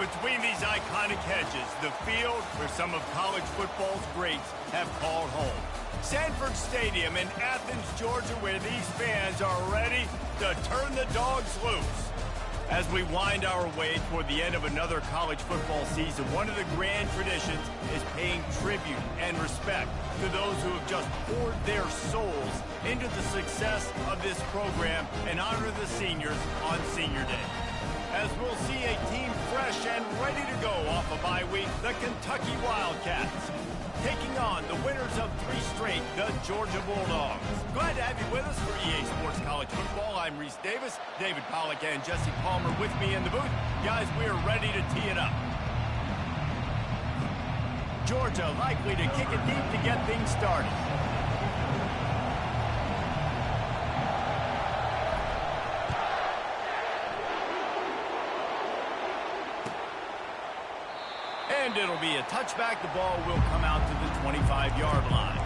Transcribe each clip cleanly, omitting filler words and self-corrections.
Between these iconic hedges, the field where some of college football's greats have called home. Sanford Stadium in Athens, Georgia, where these fans are ready to turn the dogs loose. As we wind our way toward the end of another college football season, one of the grand traditions is paying tribute and respect to those who have just poured their souls into the success of this program and honor the seniors on Senior Day. As we'll see a team fresh and ready to go off a bye week, the Kentucky Wildcats, taking on the winners of 3 straight, the Georgia Bulldogs. Glad to have you with us for EA Sports College Football. I'm Reese Davis, David Pollack and Jesse Palmer with me in the booth. Guys, we're ready to tee it up. Georgia likely to kick it deep to get things started. And it'll be a touchback. The ball will come out to the 25-yard line.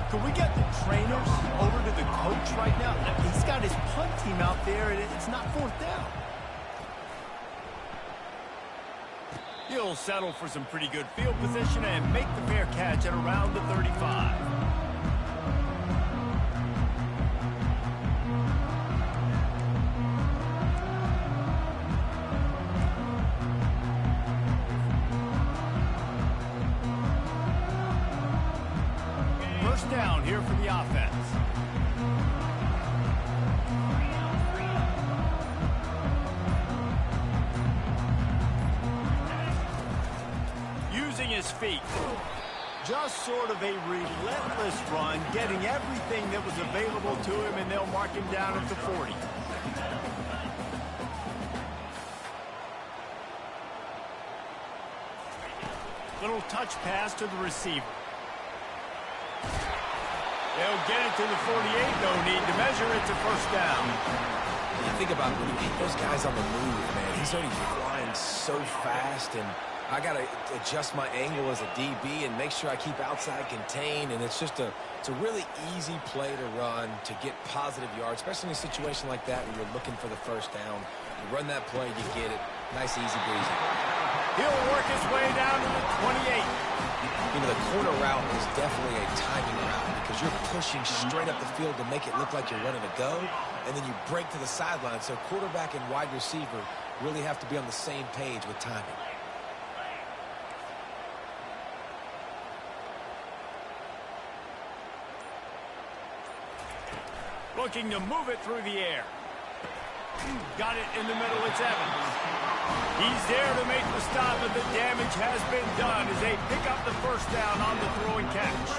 Can we get the trainers over to the coach right now? He's got his punt team out there, and it's not 4th down. He'll settle for some pretty good field position and make the fair catch at around the 35. Down here for the offense. Using his feet. Just sort of a relentless run, getting everything that was available to him, and they'll mark him down at the 40. Little touch pass to the receiver. They'll get it to the 48. No need to measure. It's a 1st down. You think about when you get those guys on the move, man. He's already flying so fast, and I got to adjust my angle as a DB and make sure I keep outside contained. And it's a really easy play to run to get positive yards, especially in a situation like that where you're looking for the 1st down. You run that play, you get it. Nice, easy breezy. He'll work his way down to the 28. You know, the corner route is definitely a timing route because you're pushing straight up the field to make it look like you're running a go, and then you break to the sideline. So quarterback and wide receiver really have to be on the same page with timing. Looking to move it through the air. Got it in the middle. It's Evans. He's there to make the stop, but the damage has been done as they pick up the 1st down on the throw and catch.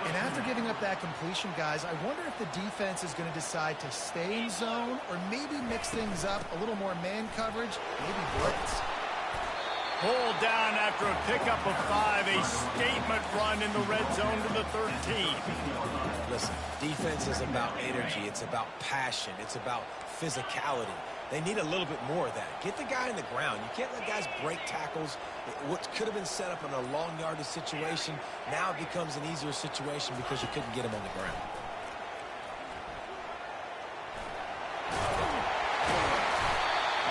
And after giving up that completion, guys, I wonder if the defense is going to decide to stay in zone or maybe mix things up, a little more man coverage, maybe blitz. Pulled down after a pickup of 5, a statement run in the red zone to the 13. Listen, defense is about energy. It's about passion. It's about physicality. They need a little bit more of that. Get the guy in the ground. You can't let guys break tackles. What could have been set up in a long yardage situation now becomes an easier situation because you couldn't get him on the ground.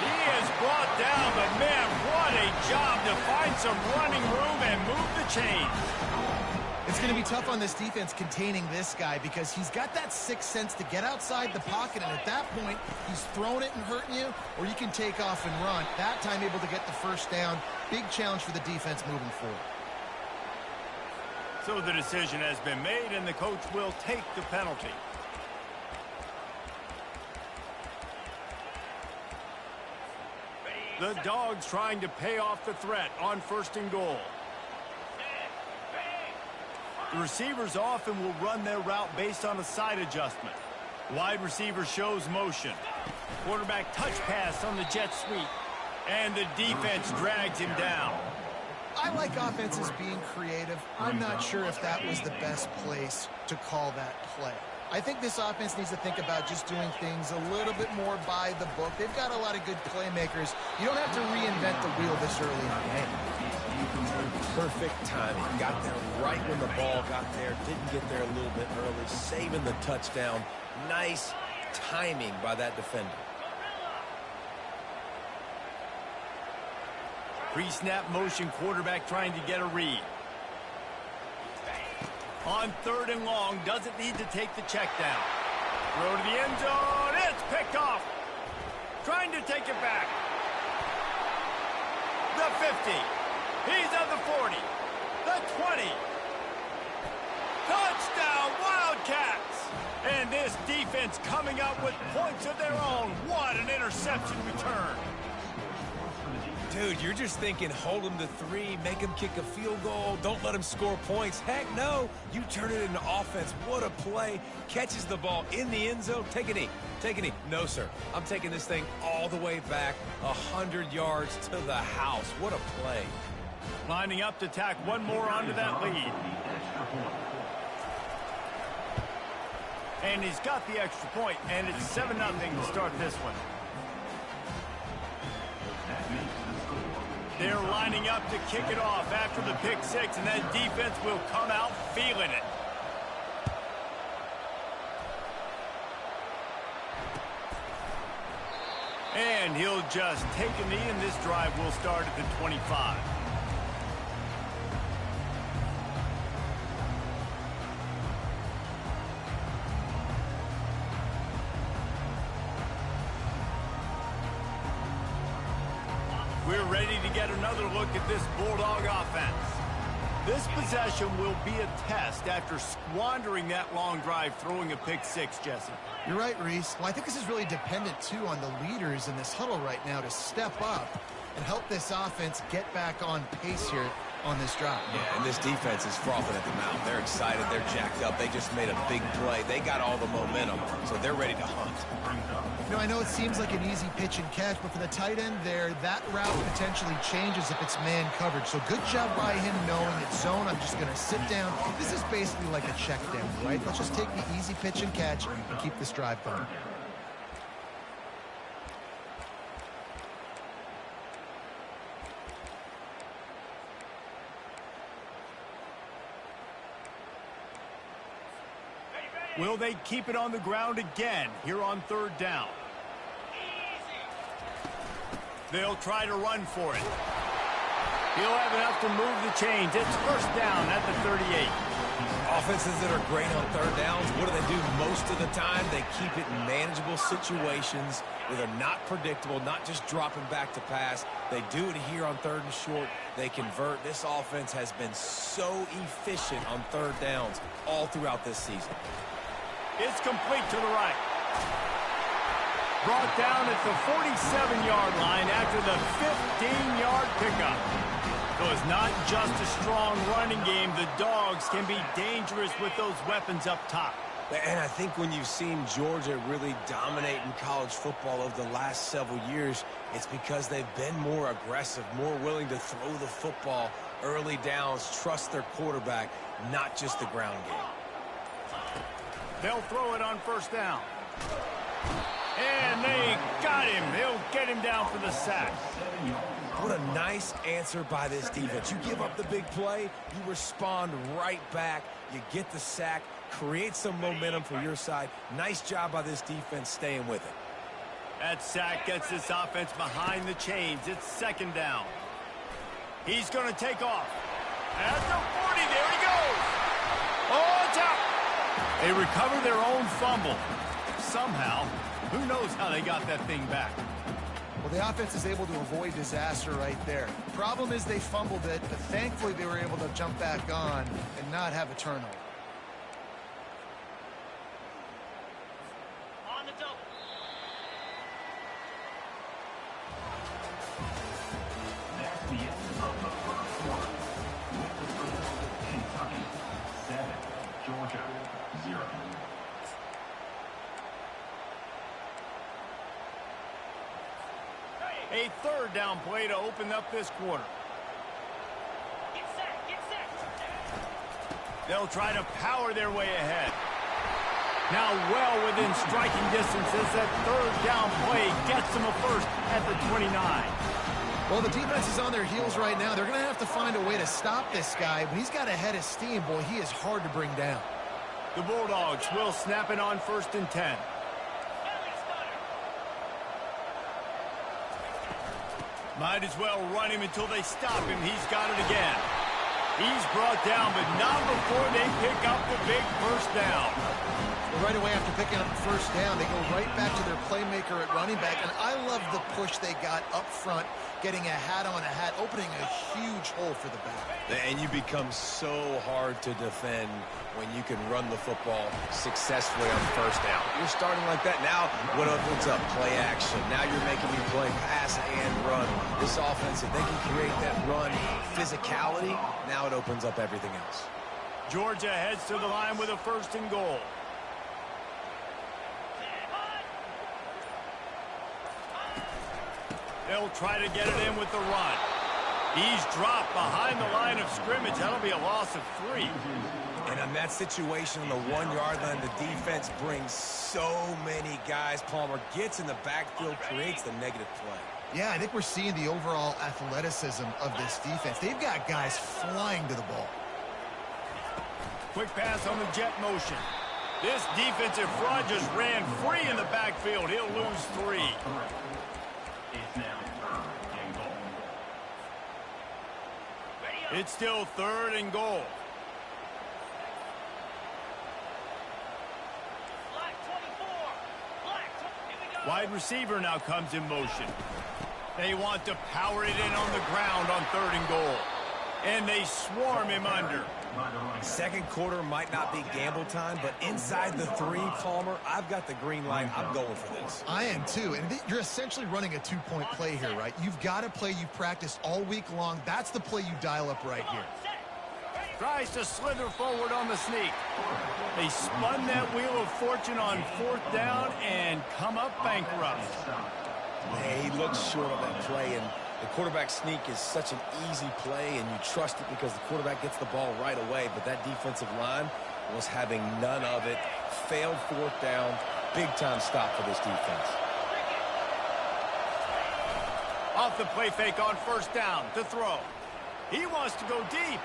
He is brought down, but man, what a job to find some running room and move the chains. It's going to be tough on this defense containing this guy because he's got that 6th sense to get outside the pocket, and at that point, he's throwing it and hurting you, or you can take off and run. That time able to get the 1st down. Big challenge for the defense moving forward. So the decision has been made, and the coach will take the penalty. The Dogs trying to pay off the threat on 1st and goal. The receivers often will run their route based on a side adjustment. Wide receiver shows motion. Quarterback touch pass on the jet sweep. And the defense drags him down. I like offenses being creative. I'm not sure if that was the best place to call that play. I think this offense needs to think about just doing things a little bit more by the book. They've got a lot of good playmakers. You don't have to reinvent the wheel this early in the game. Perfect timing. Got there right when the ball got there. Didn't get there a little bit early. Saving the touchdown. Nice timing by that defender. Pre-snap motion quarterback trying to get a read. On 3rd and long, doesn't need to take the check down. Throw to the end zone. It's picked off. Trying to take it back. The 50. He's at the 40. The 20. Touchdown, Wildcats. And this defense coming up with points of their own. What an interception return. Dude, you're just thinking, hold him to 3, make him kick a field goal, don't let him score points. Heck no, you turn it into offense. What a play. Catches the ball in the end zone. Take a knee. Take a knee. No, sir. I'm taking this thing all the way back 100 yards to the house. What a play. Lining up to tack one more onto that lead. And he's got the extra point, and it's 7-0 to start this one. They're lining up to kick it off after the pick 6, and that defense will come out feeling it. And he'll just take a knee, and this drive will start at the 25. We're ready to get another look at this Bulldog offense. This possession will be a test after squandering that long drive throwing a pick 6, Jesse. You're right, Reese. Well, I think this is really dependent, too, on the leaders in this huddle right now to step up and help this offense get back on pace here on this drive. Yeah, and this defense is frothing at the mouth. They're excited. They're jacked up. They just made a big play. They got all the momentum, so they're ready to hunt. You know, I know it seems like an easy pitch and catch, but for the tight end there, that route potentially changes if it's man coverage. So good job by him knowing it's zone. I'm just going to sit down. This is basically like a check down, right? Let's just take the easy pitch and catch and keep this drive going. Will they keep it on the ground again here on 3rd down? They'll try to run for it. He'll have enough to move the chains. It's 1st down at the 38. Offenses that are great on 3rd downs, what do they do most of the time? They keep it in manageable situations where they're not predictable, not just dropping back to pass. They do it here on 3rd and short. They convert. This offense has been so efficient on 3rd downs all throughout this season. It's complete to the right. Brought down at the 47-yard line after the 15-yard pickup. So it's not just a strong running game. The Dogs can be dangerous with those weapons up top. And I think when you've seen Georgia really dominate in college football over the last several years, it's because they've been more aggressive, more willing to throw the football early downs, trust their quarterback, not just the ground game. They'll throw it on 1st down. And they got him. They'll get him down for the sack. What a nice answer by this defense. You give up the big play, you respond right back, you get the sack, create some momentum for your side. Nice job by this defense staying with it. That sack gets this offense behind the chains. It's 2nd down. He's going to take off. At the 40, there he goes. Oh, it's out. They recover their own fumble. Somehow, who knows how they got that thing back. Well, the offense is able to avoid disaster right there. Problem is they fumbled it, but thankfully they were able to jump back on and not have a turnover. On the double. That's the end of the first quarter. Kentucky 7, Georgia 0. A 3rd down play to open up this quarter. Get set, get set. They'll try to power their way ahead. Now well within striking distance as that third down play gets them a first at the 29. Well, the defense is on their heels right now. They're going to have to find a way to stop this guy. When he's got a head of steam, boy, he is hard to bring down. The Bulldogs will snap it on 1st and 10. Might as well run him until they stop him. He's got it again. He's brought down, but not before they pick up the big first down. Well, right away after picking up the first down, they go right back to their playmaker at running back. And I love the push they got up front, getting a hat on a hat, opening a huge hole for the back. And you become so hard to defend when you can run the football successfully on first down. You're starting like that. Now, what opens up? Play action. Now you're making me play pass and run. This offense, if they can create that run physicality, now it opens up everything else. Georgia heads to the line with a 1st and goal. They'll try to get it in with the run. He's dropped behind the line of scrimmage. That'll be a loss of 3. And on that situation on the 1-yard line, the defense brings so many guys. Palmer gets in the backfield, creates the negative play. Yeah, I think we're seeing the overall athleticism of this defense. They've got guys flying to the ball. Quick pass on the jet motion. This defensive front just ran free in the backfield. He'll lose 3. It's now 3rd and goal. It's still 3rd and goal. Wide receiver now comes in motion. They want to power it in on the ground on 3rd and goal. And they swarm him under. Second quarter might not be gamble time, but inside the 3, Palmer, I've got the green light. I'm going for this. I am too. And you're essentially running a 2-point play here, right? You've got a play you've practiced all week long. That's the play you dial up right here. Tries to slither forward on the sneak. They spun that wheel of fortune on 4th down and come up bankrupt. He looks short on that play, and the quarterback sneak is such an easy play, and you trust it because the quarterback gets the ball right away, but that defensive line was having none of it. Failed 4th down. Big-time stop for this defense. Off the play fake on 1st down to throw. He wants to go deep.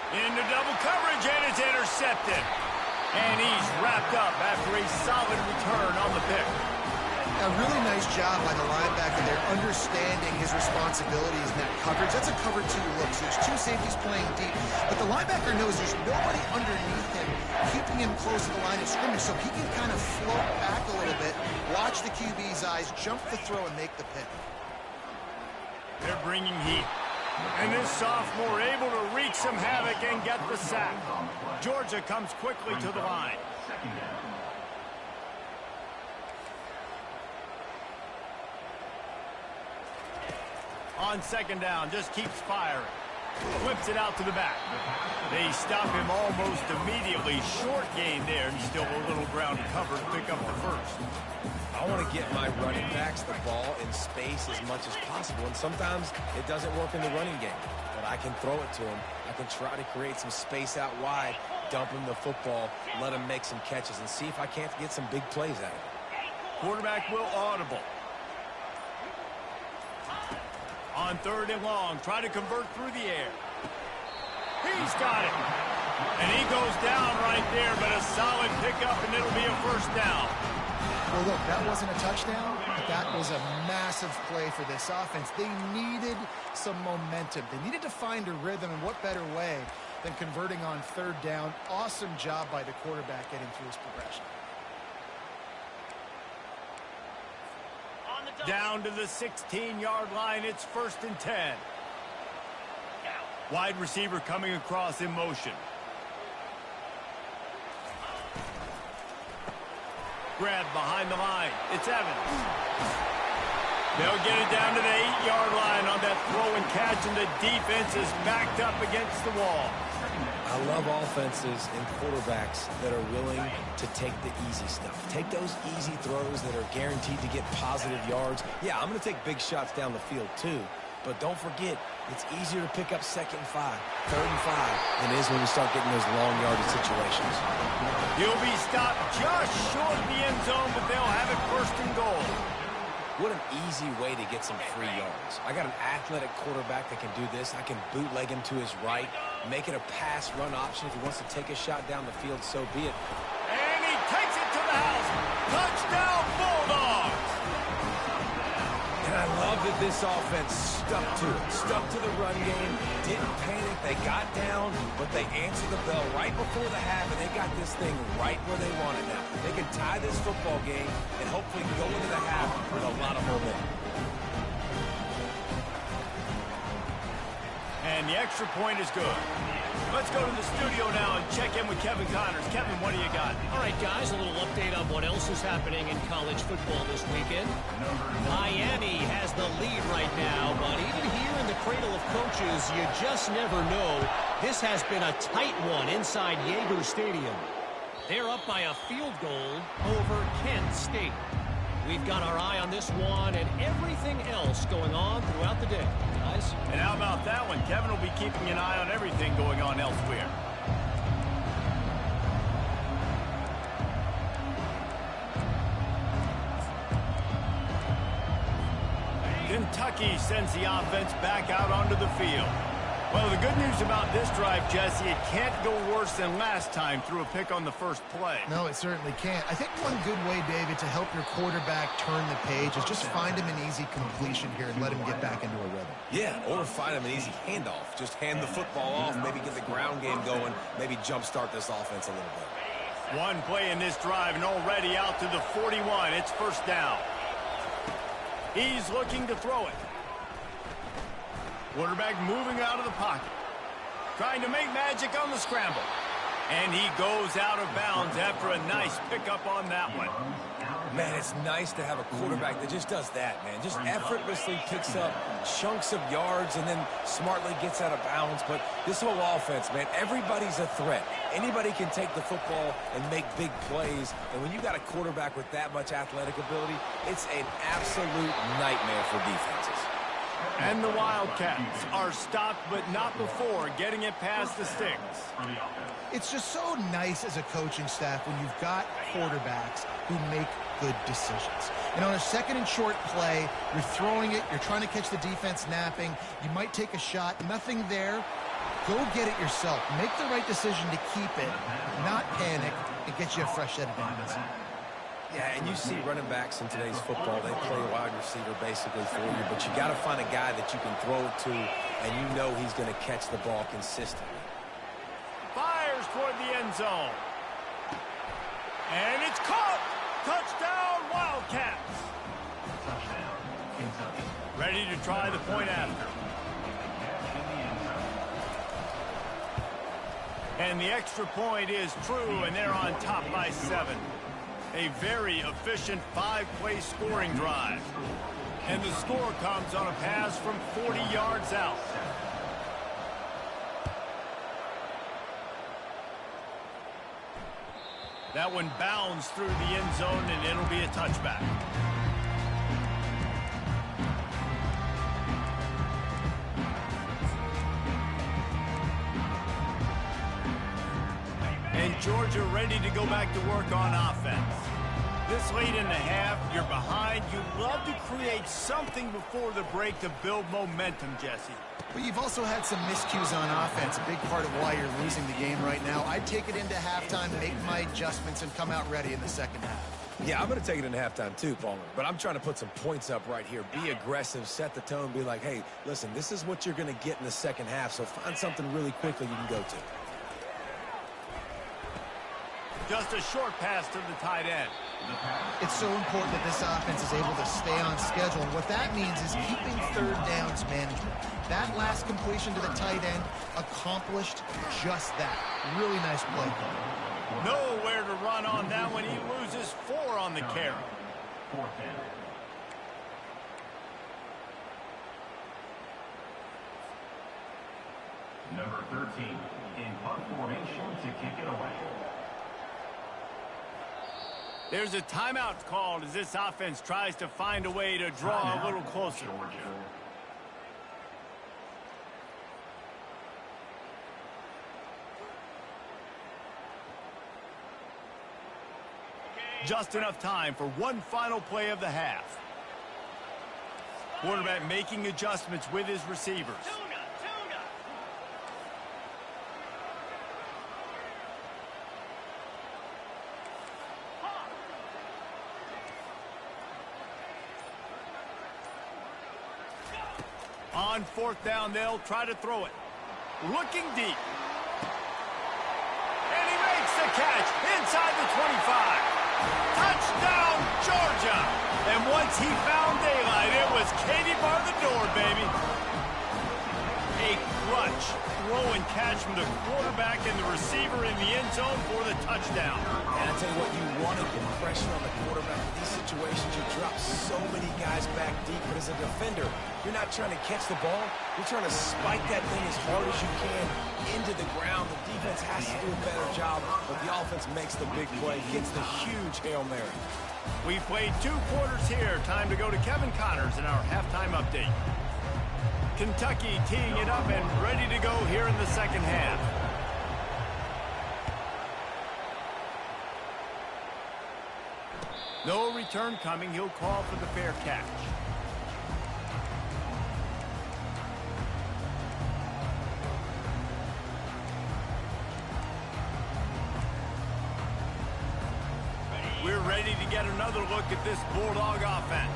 Into double coverage, and it's intercepted. And he's wrapped up after a solid return on the pick. A really nice job by the linebacker there, understanding his responsibilities in that coverage. That's a cover 2 look, so there's 2 safeties playing deep. But the linebacker knows there's nobody underneath him, keeping him close to the line of scrimmage, so he can kind of float back a little bit, watch the QB's eyes, jump the throw, and make the pick. They're bringing heat. And this sophomore able to wreak some havoc and get the sack. Georgia comes quickly to the line. On 2nd down, just keeps firing. Whips it out to the back. They stop him almost immediately. Short gain there, and still a little ground covered. Pick up the first. I want to get my running backs the ball in space as much as possible, and sometimes it doesn't work in the running game, but I can throw it to him. I can try to create some space out wide, dump him the football, let him make some catches, and see if I can't get some big plays out of it. Quarterback will audible. On 3rd and long, try to convert through the air. He's got it. And he goes down right there, but a solid pickup, and it'll be a 1st down. Well, look, that wasn't a touchdown, but that was a massive play for this offense. They needed some momentum. They needed to find a rhythm, and what better way than converting on 3rd down. Awesome job by the quarterback getting through his progression. Down to the 16-yard line, it's 1st and 10. Wide receiver coming across in motion. Grab behind the line. It's Evans. They'll get it down to the 8-yard line on that throw and catch, and the defense is backed up against the wall. I love offenses and quarterbacks that are willing to take the easy stuff. Take those easy throws that are guaranteed to get positive yards. Yeah, I'm going to take big shots down the field too, But don't forget, it's easier to pick up 2nd and 5, 3rd and 5 than it is when you start getting those long yardage situations. He'll be stopped just short of the end zone, but they'll have it 1st and goal. What an easy way to get some free yards. I got an athletic quarterback that can do this. I can bootleg him to his right, make it a pass-run option. If he wants to take a shot down the field, so be it. And he takes it to the house. Touchdown, Bulldogs! And I love that this offense stuck to it, stuck to the run game, didn't panic. They got down, but they answered the bell right before the half, and they got this thing right where they want it now. They can tie this football game and hopefully go into the half with a lot of momentum. And the extra point is good. Let's go to the studio now and check in with Kevin Connors. Kevin, what do you got? All right, guys, a little update on what else is happening in college football this weekend. Miami has the lead right now, but even here in the cradle of coaches, you just never know. This has been a tight one inside Yager Stadium. They're up by a field goal over Kent State. We've got our eye on this one and everything else going on throughout the day, guys. And how about that one? Kevin will be keeping an eye on everything going on elsewhere. Kentucky sends the offense back out onto the field. Well, the good news about this drive, Jesse, it can't go worse than last time through a pick on the first play. No, it certainly can't. I think one good way, David, to help your quarterback turn the page is just find him an easy completion here and let him get back into a rhythm. Yeah, or find him an easy handoff. Just hand the football off, maybe get the ground game going, maybe jumpstart this offense a little bit. One play in this drive and already out to the 41. It's 1st down. He's looking to throw it. Quarterback moving out of the pocket. Trying to make magic on the scramble. And he goes out of bounds after a nice pickup on that one. Man, it's nice to have a quarterback that just does that, man. Just effortlessly picks up chunks of yards and then smartly gets out of bounds. But this whole offense, man, everybody's a threat. Anybody can take the football and make big plays. And when you got a quarterback with that much athletic ability, it's an absolute nightmare for defenses. And the Wildcats are stopped, but not before getting it past the sticks. It's just so nice as a coaching staff when you've got quarterbacks who make good decisions. And on a 2nd and short play, you're throwing it, you're trying to catch the defense napping, you might take a shot, nothing there. Go get it yourself. Make the right decision to keep it, not panic, and get you a fresh set of downs. Yeah, and you see running backs in today's football, they play wide receiver basically for you, but you got to find a guy that you can throw it to, and you know he's going to catch the ball consistently. Fires toward the end zone. And it's caught! Touchdown, Wildcats! Touchdown, Kentucky. Ready to try the point after. And the extra point is true, and they're on top by 7. A very efficient 5-play scoring drive. And the score comes on a pass from 40 yards out. That one bounds through the end zone, and it'll be a touchback. And Georgia ready to go back to work on offense. This late in the half, you're behind. You love to create something before the break to build momentum, Jesse. But you've also had some miscues on offense, a big part of why you're losing the game right now. I'd take it into halftime, make my adjustments, and come out ready in the 2nd half. Yeah, I'm going to take it into halftime too, Palmer. But I'm trying to put some points up right here. Be aggressive, set the tone, be like, hey, listen, this is what you're going to get in the 2nd half, so find something really quickly you can go to. Just a short pass to the tight end. It's so important that this offense is able to stay on schedule. And what that means is keeping 3rd downs management. That last completion to the tight end accomplished just that. Really nice play call. Nowhere to run on that one. He loses 4 on the carry. 4th down. Number 13 in punt formation to kick it away. There's a timeout called as this offense tries to find a way to draw a little closer. Georgia. Just enough time for one final play of the half. Quarterback making adjustments with his receivers. Tuna. On fourth down, they'll try to throw it. Looking deep. And he makes the catch inside the 25. Touchdown, Georgia. And once he found daylight, it was Katie bar the door, baby. A clutch throw and catch from the quarterback and the receiver in the end zone for the touchdown. And I tell you what, you want to get pressure on the quarterback. In these situations, you drop so many guys back deep. But as a defender, you're not trying to catch the ball. You're trying to spike that thing as hard as you can into the ground. The defense has to do a better job, but the offense makes the big play, gets the huge Hail Mary. We played 2 quarters here. Time to go to Kevin Connors in our halftime update. Kentucky teeing it up and ready to go here in the second half. No return coming. He'll call for the fair catch. We're ready to get another look at this Bulldog offense.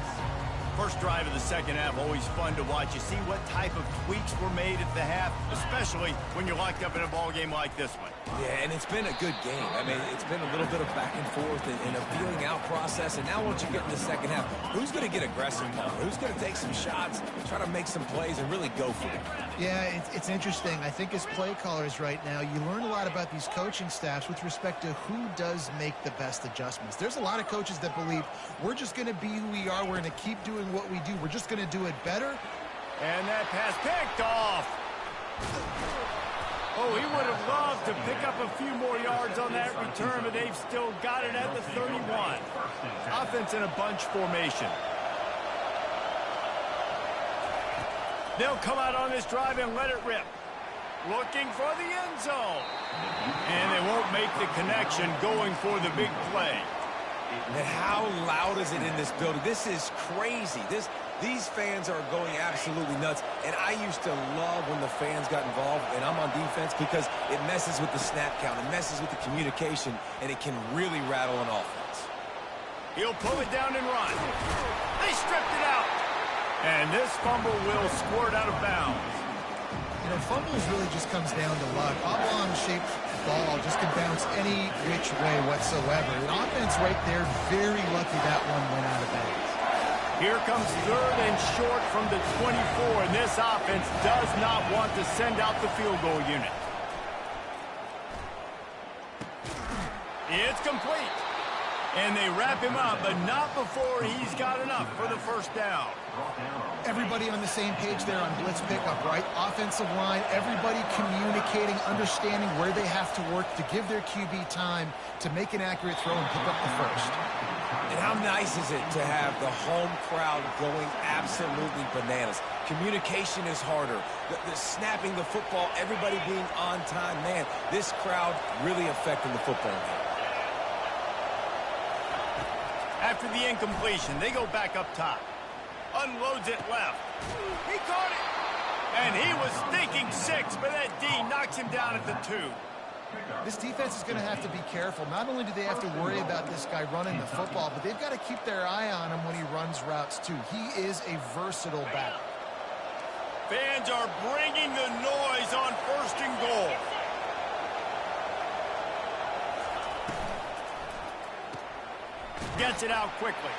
First drive of the second half, always fun to watch. You see what type of tweaks were made at the half, especially when you're locked up in a ball game like this one. Yeah, and it's been a good game. I mean, it's been a little bit of back and forth and a feeling out process. And now once you get in the second half, who's going to get aggressive more? Who's going to take some shots, try to make some plays, and really go for it? Yeah, it's interesting. I think as play callers right now, you learn a lot about these coaching staffs with respect to who does make the best adjustments. There's a lot of coaches that believe we're just going to be who we are. We're going to keep doing what we do. We're just going to do it better. And that pass picked off. Oh, he would have loved to pick up a few more yards on that return, but they've still got it at the 31. Offense in a bunch formation. They'll come out on this drive and let it rip. Looking for the end zone. And they won't make the connection, going for the big play. And how loud is it in this building? This is crazy. These fans are going absolutely nuts. And I used to love when the fans got involved, and I'm on defense, because it messes with the snap count. It messes with the communication, and it can really rattle an offense. He'll pull it down and run. They stripped it out. And this fumble will squirt out of bounds. You know, fumbles really just comes down to luck. Oblong-shaped ball just can bounce any which way whatsoever. The offense right there, very lucky that one went out of bounds. Here comes third and short from the 24, and this offense does not want to send out the field goal unit. It's complete. And they wrap him up, but not before he's got enough for the first down. Everybody on the same page there on blitz pickup, right? Offensive line, everybody communicating, understanding where they have to work to give their QB time to make an accurate throw and pick up the first. And how nice is it to have the home crowd going absolutely bananas? Communication is harder. The snapping the football, everybody being on time. Man, this crowd really affecting the football game. After the incompletion, they go back up top. Unloads it left. He caught it. And he was thinking 6, but that D knocks him down at the 2. This defense is going to have to be careful. Not only do they have to worry about this guy running the football, but they've got to keep their eye on him when he runs routes too. He is a versatile back. Fans are bringing the noise on 1st and goal. Gets it out quickly.